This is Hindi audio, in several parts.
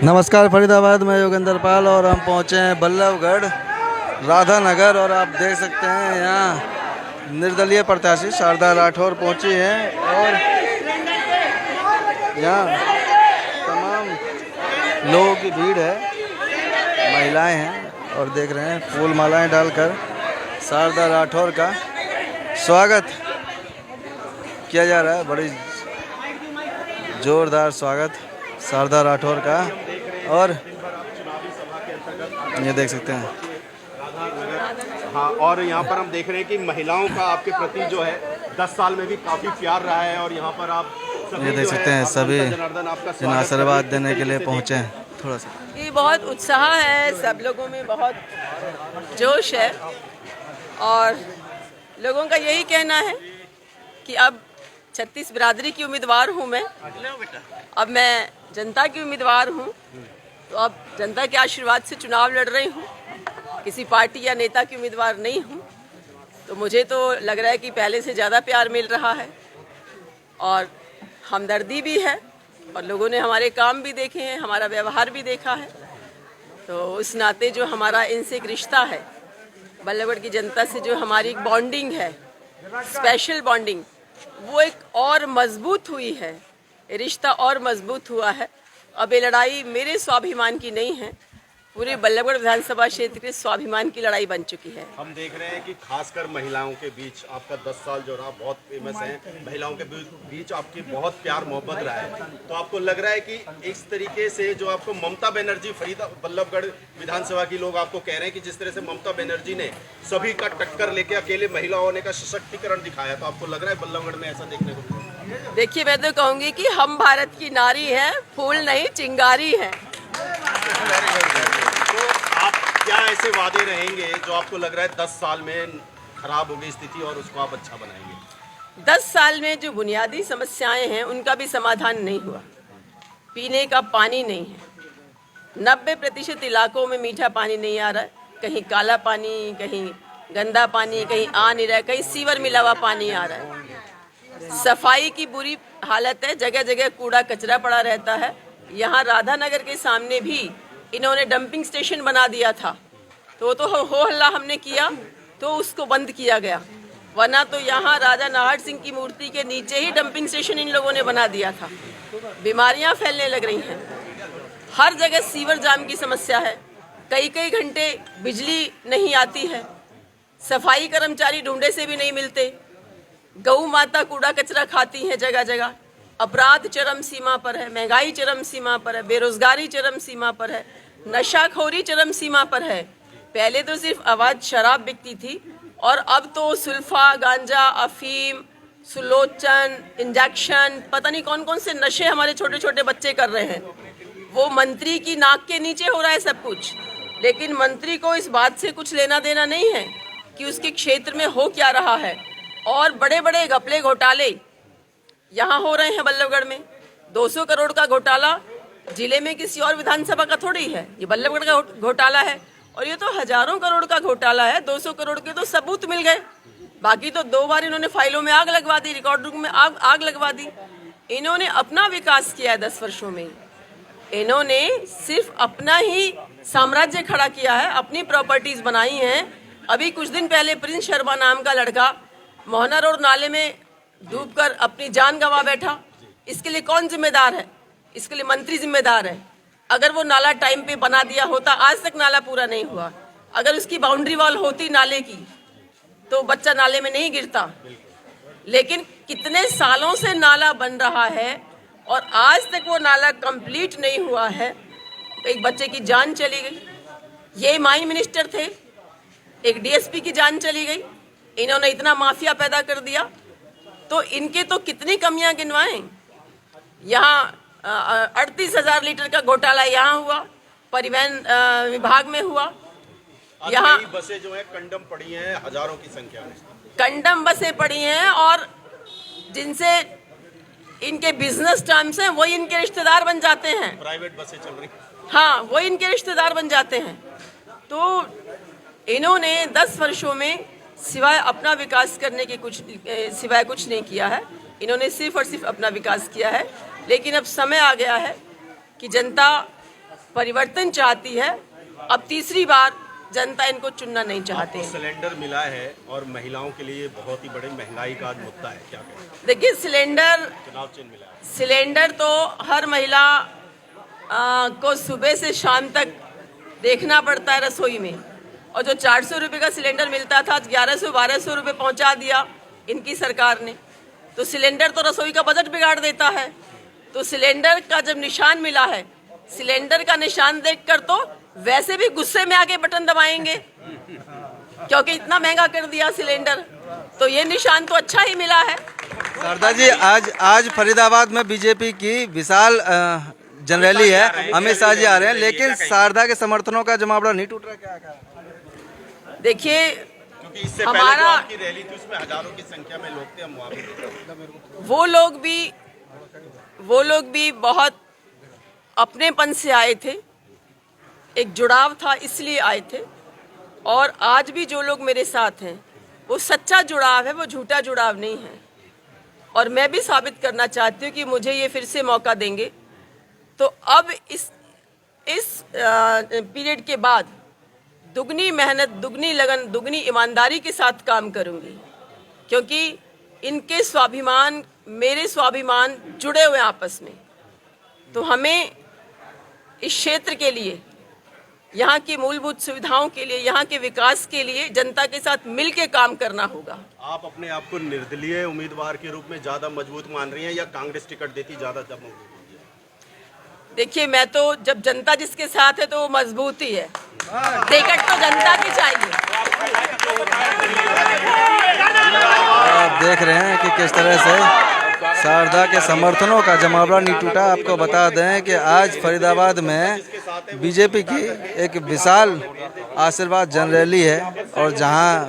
नमस्कार फरीदाबाद में योगेंद्र पाल और हम पहुँचे हैं बल्लभगढ़ राधा नगर और आप देख सकते हैं यहाँ निर्दलीय प्रत्याशी शारदा राठौर पहुँची हैं और यहाँ तमाम लोगों की भीड़ है, महिलाएं हैं और देख रहे हैं फूल मालाएं डालकर शारदा राठौर का स्वागत किया जा रहा है। बड़ी जोरदार स्वागत शारदा राठौर का और ये देख सकते हैं। हाँ, और यहाँ पर हम देख रहे हैं कि महिलाओं का आपके प्रति जो है 10 साल में भी काफी प्यार रहा है और यहाँ पर आप ये देख सकते हैं सभी जन आशीर्वाद देने के लिए पहुँचे हैं। थोड़ा सा ये बहुत उत्साह है, सब लोगों में बहुत जोश है और लोगों का यही कहना है कि अब 36 बिरादरी की उम्मीदवार हूँ मैं, अब मैं जनता की उम्मीदवार हूँ, तो अब जनता के आशीर्वाद से चुनाव लड़ रही हूँ, किसी पार्टी या नेता की उम्मीदवार नहीं हूँ। तो मुझे तो लग रहा है कि पहले से ज़्यादा प्यार मिल रहा है और हमदर्दी भी है और लोगों ने हमारे काम भी देखे हैं, हमारा व्यवहार भी देखा है। तो उस नाते जो हमारा इनसे एक रिश्ता है, बल्लभगढ़ की जनता से जो हमारी एक बॉन्डिंग है, स्पेशल बॉन्डिंग, वो एक और मजबूत हुई है, रिश्ता और मजबूत हुआ है। अब ये लड़ाई मेरे स्वाभिमान की नहीं है, पूरे बल्लभगढ़ विधानसभा क्षेत्र के स्वाभिमान की लड़ाई बन चुकी है। हम देख रहे हैं कि खासकर महिलाओं के बीच आपका 10 साल जो रहा बहुत फेमस है, महिलाओं के बीच आपकी बहुत प्यार मोहब्बत रहा है। तो आपको लग रहा है कि इस तरीके से जो आपको ममता बनर्जी बल्लभगढ़ विधानसभा की लोग आपको कह रहे हैं कि जिस तरह से ममता बनर्जी ने सभी का टक्कर लेके अकेले महिला होने का सशक्तिकरण दिखाया, तो आपको लग रहा है बल्लभगढ़ में ऐसा देखने को? देखिए, मैं तो कहूँगी कि हम भारत की नारी हैं, फूल नहीं चिंगारी है। तो आप क्या ऐसे वादे रहेंगे जो आपको लग रहा है 10 साल में खराब हो गई स्थिति और उसको आप अच्छा बनाएंगे? 10 साल में जो बुनियादी समस्याएं हैं उनका भी समाधान नहीं हुआ। पीने का पानी नहीं है, 90% इलाकों में मीठा पानी नहीं आ रहा है, कहीं काला पानी, कहीं गंदा पानी, कहीं आ नहीं रहा है, कहीं सीवर मिला हुआ पानी आ रहा है। सफाई की बुरी हालत है, जगह जगह कूड़ा कचरा पड़ा रहता है। यहाँ राधा नगर के सामने भी इन्होंने डंपिंग स्टेशन बना दिया था, तो हो हल्ला हमने किया तो उसको बंद किया गया, वरना तो यहाँ राजा नाहर सिंह की मूर्ति के नीचे ही डंपिंग स्टेशन इन लोगों ने बना दिया था। बीमारियाँ फैलने लग रही हैं, हर जगह सीवर जाम की समस्या है, कई कई घंटे बिजली नहीं आती है, सफाई कर्मचारी ढूंढे से भी नहीं मिलते, गऊ माता कूड़ा कचरा खाती हैं जगह जगह, अपराध चरम सीमा पर है, महंगाई चरम सीमा पर है, बेरोजगारी चरम सीमा पर है, नशाखोरी चरम सीमा पर है। पहले तो सिर्फ अवैध शराब बिकती थी और अब तो सुल्फा, गांजा, अफीम, सुलोचन, इंजेक्शन, पता नहीं कौन कौन से नशे हमारे छोटे छोटे बच्चे कर रहे हैं। वो मंत्री की नाक के नीचे हो रहा है सब कुछ, लेकिन मंत्री को इस बात से कुछ लेना देना नहीं है कि उसके क्षेत्र में हो क्या रहा है। और बड़े बड़े घपले घोटाले यहाँ हो रहे हैं बल्लभगढ़ में। 200 करोड़ का घोटाला जिले में किसी और विधानसभा का थोड़ी है, ये बल्लभगढ़ का घोटाला है और ये तो हजारों करोड़ का घोटाला है। 200 करोड़ के तो सबूत मिल गए, बाकी तो 2 बार इन्होंने फाइलों में आग लगवा दी, रिकॉर्ड रूम में आग लगवा दी। इन्होंने अपना विकास किया है 10 वर्षों में, इन्होंने सिर्फ अपना ही साम्राज्य खड़ा किया है, अपनी प्रॉपर्टीज बनाई हैं। अभी कुछ दिन पहले प्रिंस शर्मा नाम का लड़का मोहना रोड नाले में डूबकर अपनी जान गंवा बैठा। इसके लिए कौन जिम्मेदार है? इसके लिए मंत्री जिम्मेदार है। अगर वो नाला टाइम पे बना दिया होता, आज तक नाला पूरा नहीं हुआ। अगर उसकी बाउंड्री वॉल होती नाले की तो बच्चा नाले में नहीं गिरता। लेकिन कितने सालों से नाला बन रहा है और आज तक वो नाला कंप्लीट नहीं हुआ है, एक बच्चे की जान चली गई। ये माइन मिनिस्टर थे, एक डीएसपी की जान चली गई। इन्होंने इतना माफिया पैदा कर दिया, तो इनके तो कितनी कमियां गिनवाएं। यहाँ 38,000 लीटर का घोटाला यहाँ हुआ, परिवहन विभाग में हुआ। यहाँ बसें जो है कंडम पड़ी हैं हजारों की संख्या में, कंडम बसें पड़ी हैं और जिनसे इनके बिजनेस टर्म्स हैं वही इनके रिश्तेदार बन जाते हैं। प्राइवेट बसें चल रही, हाँ, वही इनके रिश्तेदार बन जाते हैं। तो इन्होंने 10 वर्षों में सिवाय अपना विकास करने के सिवाय कुछ नहीं किया है। इन्होंने सिर्फ और सिर्फ अपना विकास किया है। लेकिन अब समय आ गया है कि जनता परिवर्तन चाहती है। अब तीसरी बार जनता इनको चुनना नहीं चाहती आपको है। सिलेंडर मिला है और महिलाओं के लिए बहुत ही बड़ी महंगाई का मुद्दा है, क्या कहें? देखिए, सिलेंडर चुनाव चिन्ह मिला है। सिलेंडर तो हर महिला को सुबह से शाम तक देखना पड़ता है रसोई में, और जो 400 रुपये का सिलेंडर मिलता था 1100-1200 रुपये पहुंचा दिया इनकी सरकार ने। तो सिलेंडर तो रसोई का बजट बिगाड़ देता है। तो सिलेंडर का जब निशान मिला है, सिलेंडर का निशान देखकर तो वैसे भी गुस्से में आके बटन दबाएंगे, क्योंकि इतना महंगा कर दिया सिलेंडर। तो ये निशान तो अच्छा ही मिला है। शारदा जी, आज फरीदाबाद में बीजेपी की विशाल जनरैली है, अमित शाह जी आ रहे हैं, लेकिन शारदा के समर्थनों का जमावड़ा नहीं टूट रहा, क्या? देखिए, क्योंकि इससे पहले जो आपकी रैली थी उसमें हजारों की संख्या में लोग थे, हम वहाँ पे वो लोग भी बहुत अपनेपन से आए थे, एक जुड़ाव था इसलिए आए थे। और आज भी जो लोग मेरे साथ हैं वो सच्चा जुड़ाव है, वो झूठा जुड़ाव नहीं है। और मैं भी साबित करना चाहती हूँ कि मुझे ये फिर से मौका देंगे तो अब इस पीरियड के बाद दुगनी मेहनत, दुगनी लगन, दुगनी ईमानदारी के साथ काम करूंगी, क्योंकि इनके स्वाभिमान, मेरे स्वाभिमान जुड़े हुए आपस में। तो हमें इस क्षेत्र के लिए, यहाँ की मूलभूत सुविधाओं के लिए, यहाँ के विकास के लिए जनता के साथ मिलकर काम करना होगा। आप अपने आप को निर्दलीय उम्मीदवार के रूप में ज्यादा मजबूत मान रही हैं या कांग्रेस टिकट देती ज्यादा जब? देखिए, मैं तो जब जनता जिसके साथ है तो वो मजबूत ही है। टिकट तो जनता की चाहिए। आप देख रहे हैं कि किस तरह से शारदा के समर्थनों का जमावड़ा नहीं टूटा। आपको बता दें कि आज फरीदाबाद में बीजेपी की एक विशाल आशीर्वाद जनरैली है, और जहां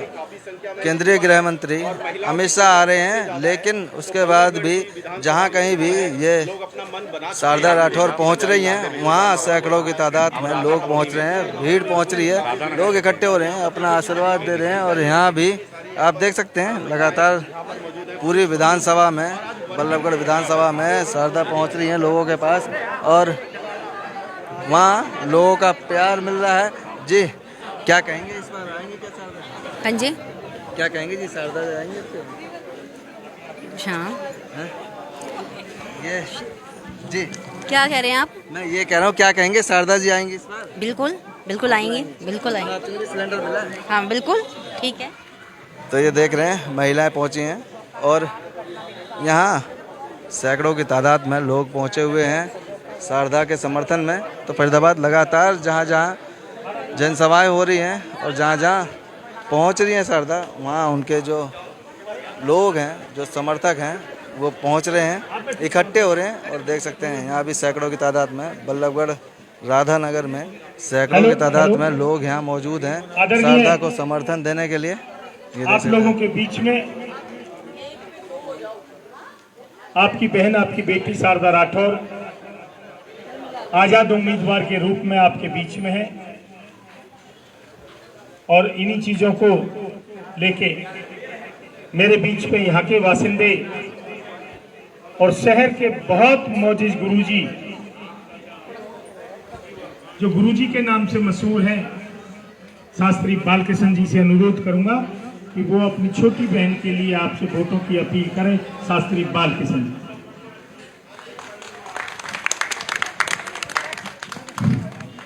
केंद्रीय गृह मंत्री अमित शाह आ रहे हैं, लेकिन उसके बाद भी जहां कहीं भी ये शारदा राठौर पहुंच रही हैं, वहां सैकड़ों की तादाद में लोग पहुंच रहे हैं, भीड़ पहुंच रही है, लोग इकट्ठे हो रहे हैं, अपना आशीर्वाद दे रहे हैं। और यहाँ भी आप देख सकते हैं लगातार पूरी विधानसभा में, बल्लभगढ़ विधानसभा में शारदा पहुंच रही हैं लोगों के पास, और वहाँ लोगों का प्यार मिल रहा है। जी, क्या कहेंगे, इस बार आएंगे क्या शारदा? हाँ जी, क्या कहेंगे जी, शारदा आएंगे? हाँ, ये जी, क्या कह रहे हैं आप? मैं ये कह रहा हूँ, क्या कहेंगे, शारदा जी आएंगी इस बार? बिल्कुल बिल्कुल आएंगे, बिल्कुल आएंगे। सिलेंडर मिला है? हाँ बिल्कुल, ठीक है। तो ये देख रहे हैं महिलाएं पहुंची हैं, और यहाँ सैकड़ों की तादाद में लोग पहुंचे हुए हैं शारदा के समर्थन में। तो फरीदाबाद लगातार जहाँ जहाँ जनसभाएं हो रही हैं और जहाँ जहाँ पहुंच रही हैं शारदा, वहाँ उनके जो लोग हैं, जो समर्थक हैं, वो पहुंच रहे हैं, इकट्ठे हो रहे हैं। और देख सकते हैं यहाँ भी सैकड़ों की तादाद में, बल्लभगढ़ राधा नगर में सैकड़ों की तादाद में लोग यहाँ मौजूद हैं शारदा को समर्थन देने के लिए। आप लोगों के बीच में आपकी बहन, आपकी बेटी शारदा राठौर आजाद उम्मीदवार के रूप में आपके बीच में है, और इन्हीं चीजों को लेके मेरे बीच में यहाँ के वासिंदे और शहर के बहुत मोजिज गुरुजी, जो गुरुजी के नाम से मशहूर हैं, शास्त्री बालकृष्ण जी से अनुरोध करूंगा कि वो अपनी छोटी बहन के लिए आपसे वोटों की अपील करें। शास्त्री बालकृष्ण जी।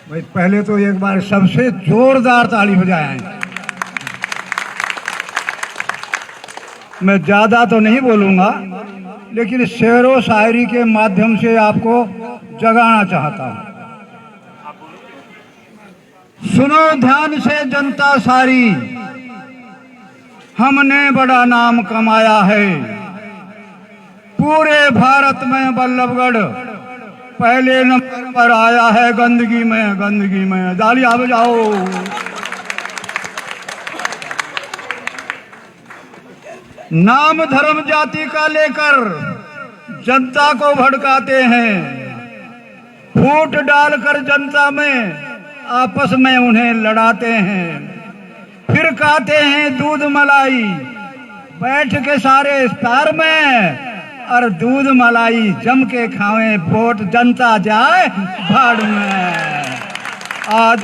भाई पहले तो एक बार सबसे जोरदार ताली बजाएं। मैं ज्यादा तो नहीं बोलूंगा, लेकिन शेरो शायरी के माध्यम से आपको जगाना चाहता हूं। सुनो ध्यान से जनता सारी, हमने बड़ा नाम कमाया है। पूरे भारत में बल्लभगढ़ पहले नंबर पर आया है गंदगी में, गंदगी में। तालियां बजाओ। नाम धर्म जाति का लेकर जनता को भड़काते हैं, फूट डालकर जनता में आपस में उन्हें लड़ाते हैं, फिर खाते हैं दूध मलाई बैठ के सारे इफ्तार में, और दूध मलाई जम के खाएं, वोट जनता जाए भाड़ में। आज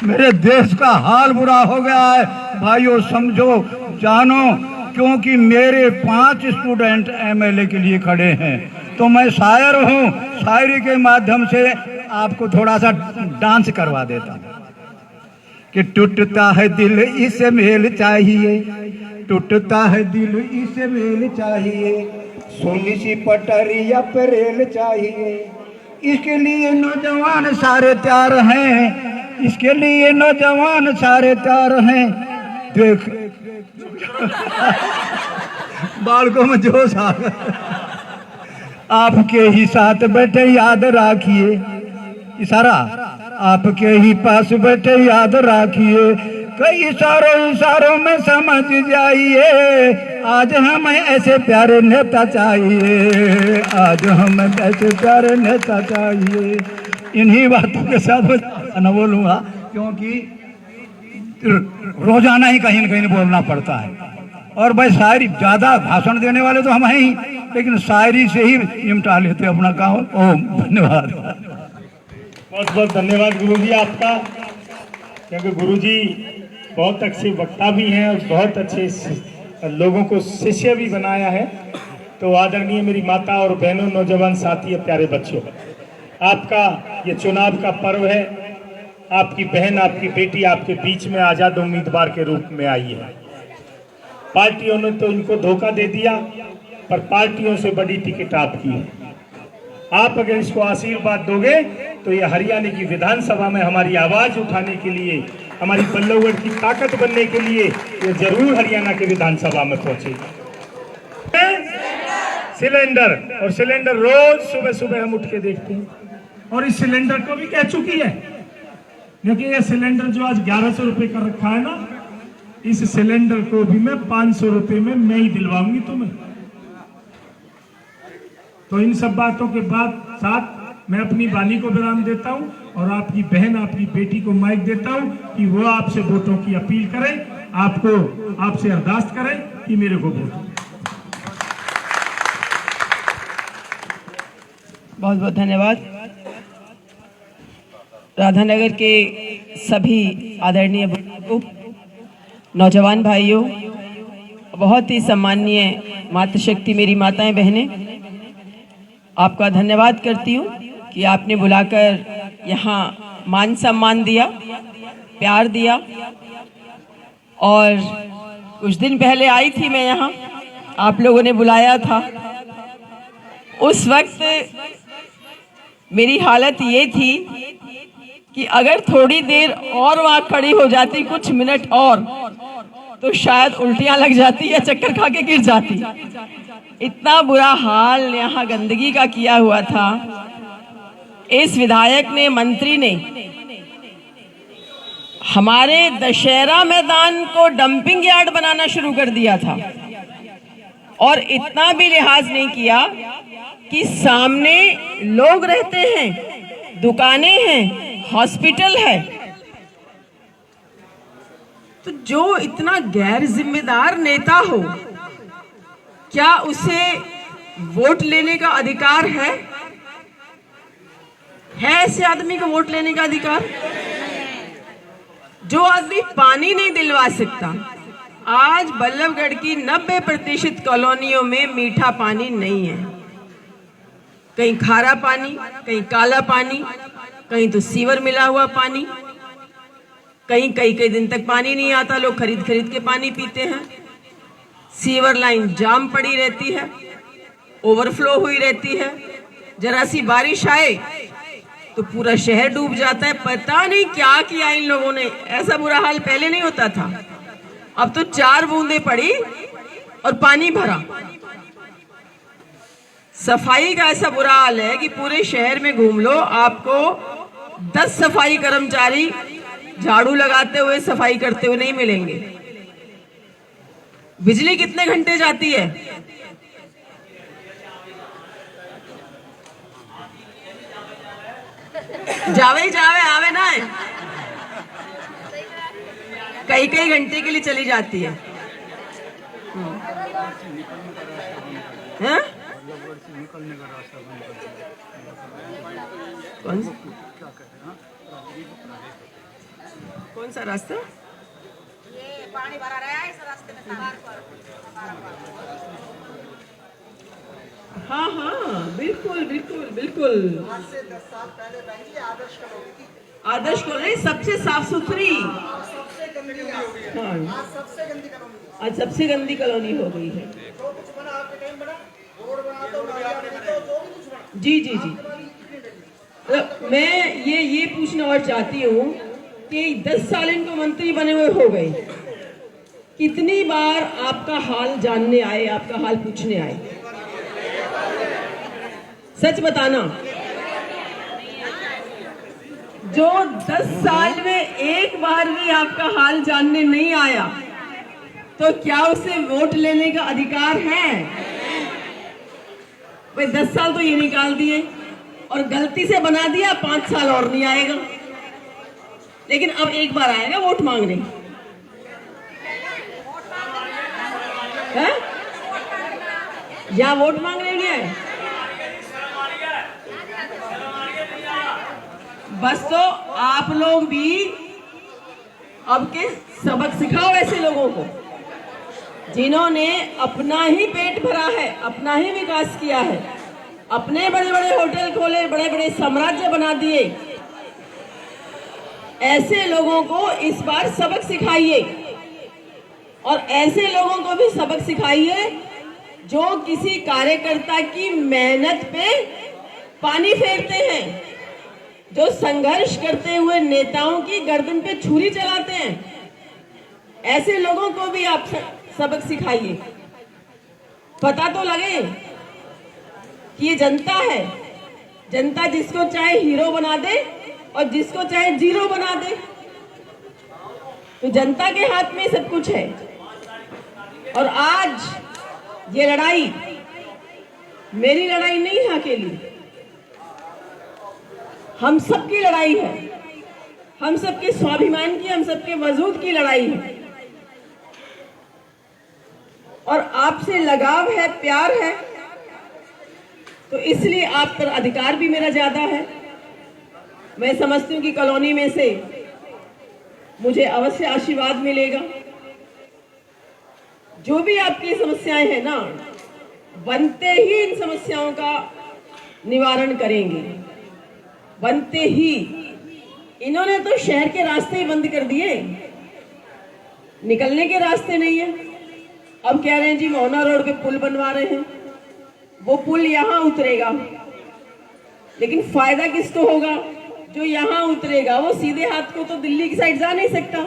मेरे देश का हाल बुरा हो गया है। भाइयों समझो, जानो, क्योंकि मेरे 5 स्टूडेंट एमएलए के लिए खड़े हैं, तो मैं शायर हूँ। शायरी के माध्यम से आपको थोड़ा सा डांस करवा देता हूँ कि टूटता है दिल इसे मेल चाहिए, टूटता है दिल इसे मेल चाहिए, सोनी सी पटरिया पे रेल चाहिए, इसके लिए नौजवान सारे तैयार हैं, इसके लिए नौजवान सारे तैयार हैं। देख बालकों में जोश आ गया। आपके ही साथ बैठे याद राखिए, इशारा, आपके ही पास बैठे याद राखिए, कई इशारों में समझ जाइए, आज हमें ऐसे प्यारे नेता चाहिए, आज हमें ऐसे प्यारे नेता चाहिए। इन्हीं बातों के साथ न बोलूँगा, क्योंकि रोजाना ही कहीं न कहीं बोलना पड़ता है। और भाई शायरी, ज़्यादा भाषण देने वाले तो हम हैं ही, लेकिन शायरी से ही निपटा लेते अपना काम। ओम धन्यवाद। बहुत बहुत धन्यवाद गुरुजी आपका, क्योंकि गुरुजी बहुत अच्छे वक्ता भी हैं और बहुत अच्छे लोगों को शिष्य भी बनाया है। तो आदरणीय मेरी माता और बहनों, नौजवान साथी, प्यारे बच्चों, आपका ये चुनाव का पर्व है। आपकी बहन, आपकी बेटी आपके बीच में आज़ाद उम्मीदवार के रूप में आई है। पार्टियों ने तो इनको धोखा दे दिया, पर पार्टियों से बड़ी टिकट आपकी है। आप अगर इसको आशीर्वाद दोगे तो ये हरियाणा की विधानसभा में हमारी आवाज उठाने के लिए, हमारी बल्लभगढ़ की ताकत बनने के लिए ये जरूर हरियाणा के विधानसभा में पहुंचेगी। सिलेंडर, और सिलेंडर रोज सुबह सुबह हम उठ के देखते हैं, और इस सिलेंडर को भी कह चुकी है, क्योंकि ये सिलेंडर जो आज 1100 रुपए का रखा है ना, इस सिलेंडर को भी मैं 500 रुपए में मैं ही दिलवाऊंगी तुम्हें। तो इन सब बातों के बाद साथ मैं अपनी वाणी को विराम देता हूं और आपकी बहन, आपकी बेटी को माइक देता हूं कि वो आपसे वोटों की अपील करें, आपसे अरदास करें कि मेरे को वोट दें। बहुत बहुत धन्यवाद। राधानगर के सभी आदरणीय बुजुर्गों, नौजवान भाइयों, बहुत ही सम्माननीय मातृशक्ति मेरी माताएं बहनें, आपका धन्यवाद करती हूँ कि आपने बुलाकर यहाँ मान सम्मान दिया, प्यार दिया। और कुछ दिन पहले आई थी मैं यहाँ, आप लोगों ने बुलाया था। उस वक्त मेरी हालत ये थी कि अगर थोड़ी देर और वहाँ खड़ी हो जाती, कुछ मिनट और, तो शायद उल्टियाँ लग जाती या चक्कर खा के गिर जाती। इतना बुरा हाल यहाँ गंदगी का किया हुआ था। इस विधायक ने, मंत्री ने हमारे दशहरा मैदान को डंपिंग यार्ड बनाना शुरू कर दिया था, और इतना भी लिहाज नहीं किया कि सामने लोग रहते हैं, दुकानें हैं, हॉस्पिटल है। तो जो इतना गैर जिम्मेदार नेता हो, क्या उसे वोट लेने का अधिकार है? ऐसे आदमी को वोट लेने का अधिकार? जो आदमी पानी नहीं दिलवा सकता। आज बल्लभगढ़ की 90% कॉलोनियों में मीठा पानी नहीं है। कहीं खारा पानी, कहीं काला पानी, कहीं तो सीवर मिला हुआ पानी, कहीं कई दिन तक पानी नहीं आता, लोग खरीद के पानी पीते हैं। सीवर लाइन जाम पड़ी रहती है, ओवरफ्लो हुई रहती है। जरा सी बारिश आए तो पूरा शहर डूब जाता है। पता नहीं क्या किया इन लोगों ने, ऐसा बुरा हाल पहले नहीं होता था। अब तो 4 बूंदे पड़ी और पानी भरा। सफाई का ऐसा बुरा हाल है कि पूरे शहर में घूम लो, आपको 10 सफाई कर्मचारी झाड़ू लगाते हुए, सफाई करते हुए नहीं मिलेंगे। बिजली कितने घंटे जाती है? जावे आवे ना है, कई घंटे के लिए चली जाती है। कौन कौन सा रास्ता? ये पानी भरा रहा है इस रास्ते में तार पर। हाँ हाँ, बिल्कुल बिल्कुल बिल्कुल। आज से 10 साल पहले बहन जी आदर्श कॉलोनी थी। आदर्श कॉलोनी सबसे साफ सुथरी, सबसे गंदी हो गई है। हाँ, आज सबसे गंदी कॉलोनी है। आज सबसे गंदी कॉलोनी हो गई है। जो कुछ बना आपके टाइम बना, रोड बना तो नालियाँ बनी तो जो भी कुछ बना। जी जी जी। तो मैं ये पूछना और चाहती हूँ कि 10 साल इनको मंत्री बने हुए हो गए, कितनी बार आपका हाल जानने आए, आपका हाल पूछने आए? सच बताना। जो 10 साल में एक बार भी आपका हाल जानने नहीं आया, तो क्या उसे वोट लेने का अधिकार है? भाई 10 साल तो ये निकाल दिए और गलती से बना दिया, 5 साल और नहीं आएगा, लेकिन अब एक बार आएगा वोट मांगने। है? या वोट मांगने नहीं आए? बस तो आप लोग भी अब के सबक सिखाओ ऐसे लोगों को जिन्होंने अपना ही पेट भरा है, अपना ही विकास किया है, अपने बड़े बड़े होटल खोले, बड़े बड़े साम्राज्य बना दिए। ऐसे लोगों को इस बार सबक सिखाइए और ऐसे लोगों को भी सबक सिखाइए जो किसी कार्यकर्ता की मेहनत पे पानी फेरते हैं, जो संघर्ष करते हुए नेताओं की गर्दन पे छुरी चलाते हैं। ऐसे लोगों को भी आप सबक सिखाइए। पता तो लगे कि ये जनता है, जनता जिसको चाहे हीरो बना दे और जिसको चाहे जीरो बना दे। तो जनता के हाथ में सब कुछ है। और आज ये लड़ाई मेरी लड़ाई नहीं है अकेली, हम सबकी लड़ाई है, हम सबके स्वाभिमान की, हम सबके वजूद की लड़ाई है। और आपसे लगाव है, प्यार है, तो इसलिए आप पर अधिकार भी मेरा ज्यादा है। मैं समझती हूँ कि कॉलोनी में से मुझे अवश्य आशीर्वाद मिलेगा। जो भी आपकी समस्याएं हैं ना, बनते ही इन समस्याओं का निवारण करेंगे, बनते ही। इन्होंने तो शहर के रास्ते ही बंद कर दिए, निकलने के रास्ते नहीं है। अब कह रहे हैं जी मोहना रोड पे पुल बनवा रहे हैं, वो पुल यहाँ उतरेगा, लेकिन फायदा किसको होगा? जो यहाँ उतरेगा वो सीधे हाथ को तो दिल्ली की साइड जा नहीं सकता,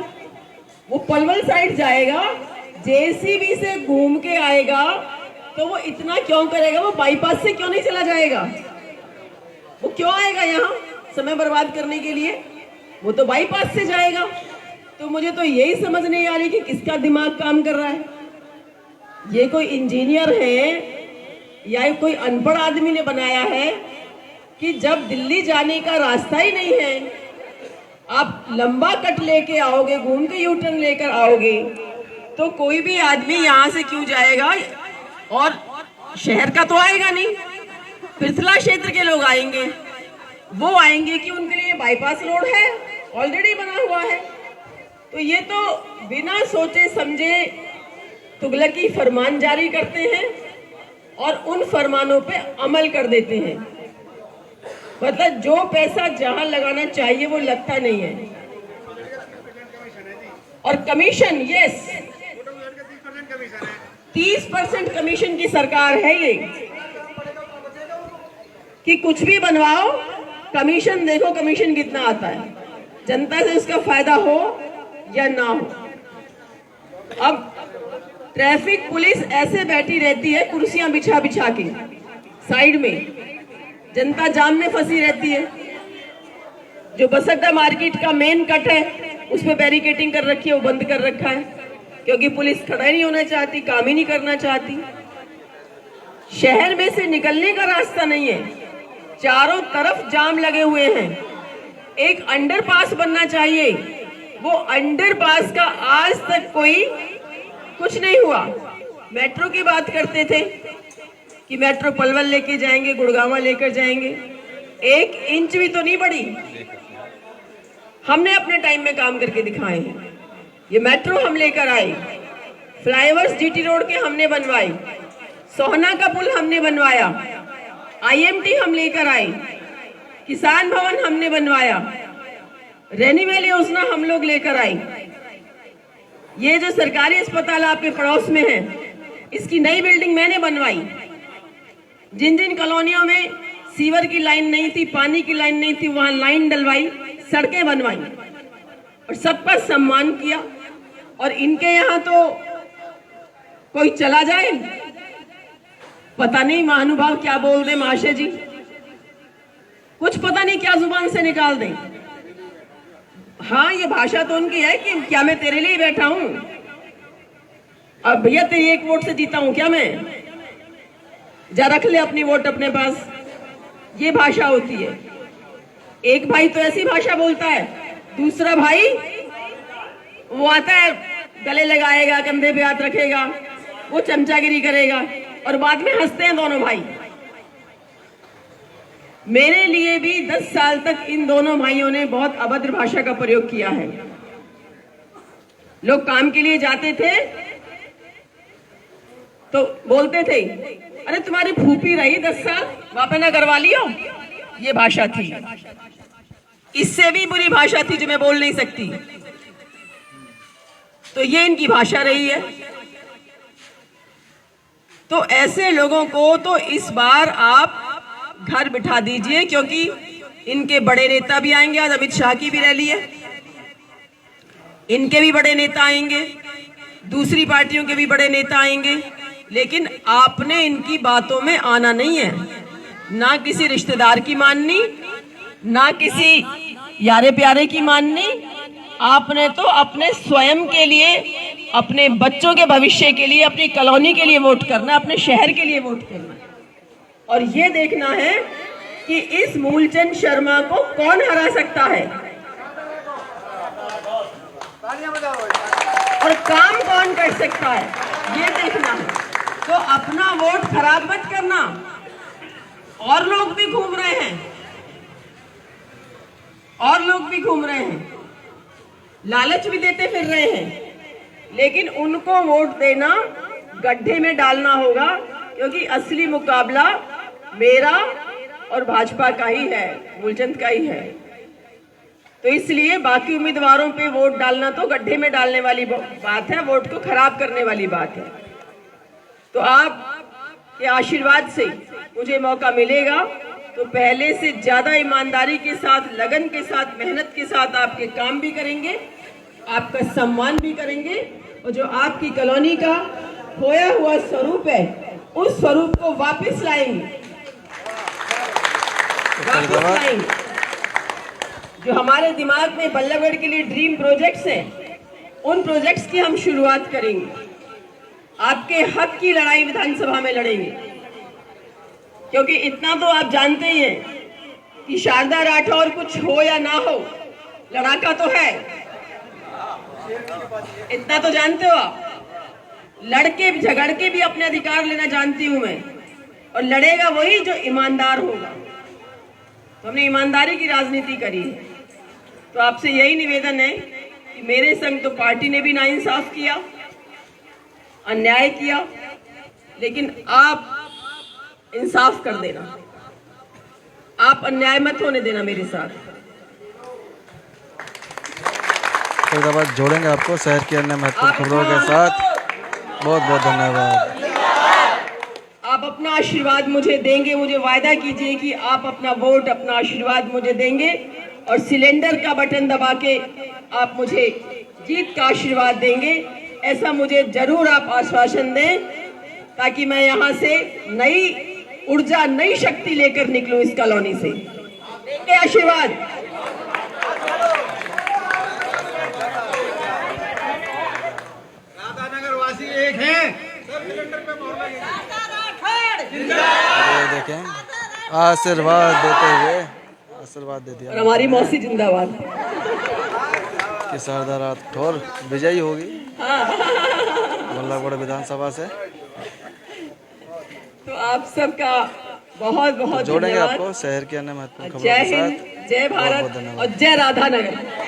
वो पलवल साइड जाएगा, जेसीबी से घूम के आएगा। तो वो इतना क्यों करेगा? वो बाईपास से क्यों नहीं चला जाएगा? वो क्यों आएगा यहाँ समय बर्बाद करने के लिए? वो तो बाईपास से जाएगा। तो मुझे तो यही समझ नहीं आ रही कि किसका दिमाग काम कर रहा है। ये कोई इंजीनियर है या कोई अनपढ़ आदमी ने बनाया है कि जब दिल्ली जाने का रास्ता ही नहीं है, आप लंबा कट लेके आओगे, घूम के यू टर्न लेकर आओगे, तो कोई भी आदमी यहाँ से क्यों जाएगा? और शहर का तो आएगा नहीं, पिछला क्षेत्र के लोग आएंगे, वो आएंगे कि उनके लिए बाईपास रोड है, ऑलरेडी बना हुआ है। तो ये तो बिना सोचे समझे तुगलकी फरमान जारी करते हैं और उन फरमानों पे अमल कर देते हैं। मतलब जो पैसा जहां लगाना चाहिए वो लगता नहीं है। और कमीशन, यस, 30% कमीशन की सरकार है ये, कि कुछ भी बनवाओ कमीशन देखो, कमीशन कितना आता है, जनता से उसका फायदा हो या ना हो। अब ट्रैफिक पुलिस ऐसे बैठी रहती है कुर्सियां बिछा बिछा के साइड में, जनता जाम में फंसी रहती है। जो बसअड्डा मार्केट का मेन कट है उस पर बैरिकेटिंग कर रखी है, वो बंद कर रखा है, क्योंकि पुलिस खड़ा ही नहीं होना चाहती, काम ही नहीं करना चाहती। शहर में से निकलने का रास्ता नहीं है, चारों तरफ जाम लगे हुए हैं। एक अंडरपास बनना चाहिए, वो अंडरपास का आज तक कोई कुछ नहीं हुआ। मेट्रो की बात करते थे कि मेट्रो पलवल लेके जाएंगे, गुड़गांव लेकर जाएंगे, 1 इंच भी तो नहीं बढ़ी। हमने अपने टाइम में काम करके दिखाए हैं। ये मेट्रो हम लेकर आए, फ्लाईओवर्स जीटी रोड के हमने बनवाए, सोहना का पुल हमने बनवाया, आईएमटी हम लेकर आए, किसान भवन हमने बनवाया, रेनीवेल योजना हम लोग लेकर आए। ये जो सरकारी अस्पताल आपके पड़ोस में है, इसकी नई बिल्डिंग मैंने बनवाई। जिन जिन कॉलोनियों में सीवर की लाइन नहीं थी, पानी की लाइन नहीं थी, वहां लाइन डलवाई, सड़कें बनवाई और सबका सम्मान किया। और इनके यहाँ तो कोई चला जाए, पता नहीं महानुभाव क्या बोल दे, महाशय जी कुछ पता नहीं क्या जुबान से निकाल दें। हाँ, ये भाषा तो उनकी है कि क्या मैं तेरे लिए बैठा हूं, अब भैया तेरी एक वोट से जीता हूं क्या मैं, जा रख ले अपनी वोट अपने पास। ये भाषा होती है। एक भाई तो ऐसी भाषा बोलता है, दूसरा भाई वो आता है, गले लगाएगा, कंधे पे हाथ रखेगा, वो चमचागिरी करेगा और बाद में हंसते हैं दोनों भाई। मेरे लिए भी 10 साल तक इन दोनों भाइयों ने बहुत अभद्र भाषा का प्रयोग किया है। लोग काम के लिए जाते थे तो बोलते थे, अरे तुम्हारी फूफी रही 10 साल, वापस ना करवा लियो। ये भाषा थी। इससे भी बुरी भाषा थी जो मैं बोल नहीं सकती। तो ये इनकी भाषा रही है। तो ऐसे लोगों को तो इस बार आप घर बिठा दीजिए, क्योंकि इनके बड़े नेता भी आएंगे। आज अमित शाह की भी रैली है, इनके भी बड़े नेता आएंगे, दूसरी पार्टियों के भी बड़े नेता आएंगे। लेकिन आपने इनकी बातों में आना नहीं है, ना किसी रिश्तेदार की माननी, ना किसी यारे प्यारे की माननी। आपने तो अपने स्वयं के लिए, अपने बच्चों के भविष्य के लिए, अपनी कॉलोनी के लिए वोट करना, अपने शहर के लिए वोट करना और ये देखना है कि इस मूलचंद शर्मा को कौन हरा सकता है और काम कौन कर सकता है, ये देखना है। तो अपना वोट खराब मत करना। और लोग भी घूम रहे हैं, और लोग भी घूम रहे हैं, लालच भी देते फिर रहे हैं, लेकिन उनको वोट देना गड्ढे में डालना होगा, क्योंकि असली मुकाबला मेरा और भाजपा का ही है, मूलचंद का ही है। तो इसलिए बाकी उम्मीदवारों पे वोट डालना तो गड्ढे में डालने वाली बात है, वोट को खराब करने वाली बात है। तो आप के आशीर्वाद से मुझे मौका मिलेगा तो पहले से ज्यादा ईमानदारी के साथ, लगन के साथ, मेहनत के साथ आपके काम भी करेंगे, आपका सम्मान भी करेंगे और जो आपकी कॉलोनी का खोया हुआ स्वरूप है उस स्वरूप को वापस लाएंगे। जो हमारे दिमाग में बल्लभगढ़ के लिए ड्रीम प्रोजेक्ट्स हैं, उन प्रोजेक्ट्स की हम शुरुआत करेंगे। आपके हक की लड़ाई विधानसभा में लड़ेंगे, क्योंकि इतना तो आप जानते ही हैं कि शारदा राठौर कुछ हो या ना हो, लड़ाका तो है, इतना तो जानते हो आप। लड़के झगड़ के भी अपने अधिकार लेना जानती हूं मैं, और लड़ेगा वही जो ईमानदार होगा। तो हमने ईमानदारी की राजनीति करी है। तो आपसे यही निवेदन है कि मेरे संग तो पार्टी ने भी नाइंसाफ किया, अन्याय किया, लेकिन आप इंसाफ कर देना, आप अन्याय मत होने देना मेरे साथ। फरीदाबाद जोड़ेंगे आपको शहर की अन्य महत्वपूर्ण खबरों के साथ। बहुत बहुत धन्यवाद। आप अपना आशीर्वाद मुझे देंगे, मुझे वायदा कीजिए कि आप अपना वोट, अपना आशीर्वाद मुझे देंगे और सिलेंडर का बटन दबा के आप मुझे जीत का आशीर्वाद देंगे। ऐसा मुझे जरूर आप आश्वासन दें, ताकि मैं यहाँ से नई ऊर्जा, नई शक्ति लेकर निकलूं इस कॉलोनी से। देंगे आशीर्वाद? राधानगर वासी एक हैं। ये देखें, आशीर्वाद देते हुए आशीर्वाद दे दिया और हमारी मौसी जिंदाबाद कि शारदा राठौर विजयी होगी बल्लभगढ़ विधानसभा से। तो आप सबका बहुत बहुत जोड़ेंगे धन्यवाद। आपको शहर के अन्य महत्वपूर्ण खबरों जय के हिंद, साथ। जय बहुत बहुत भारत धन्यवाद। और जय राधानगर।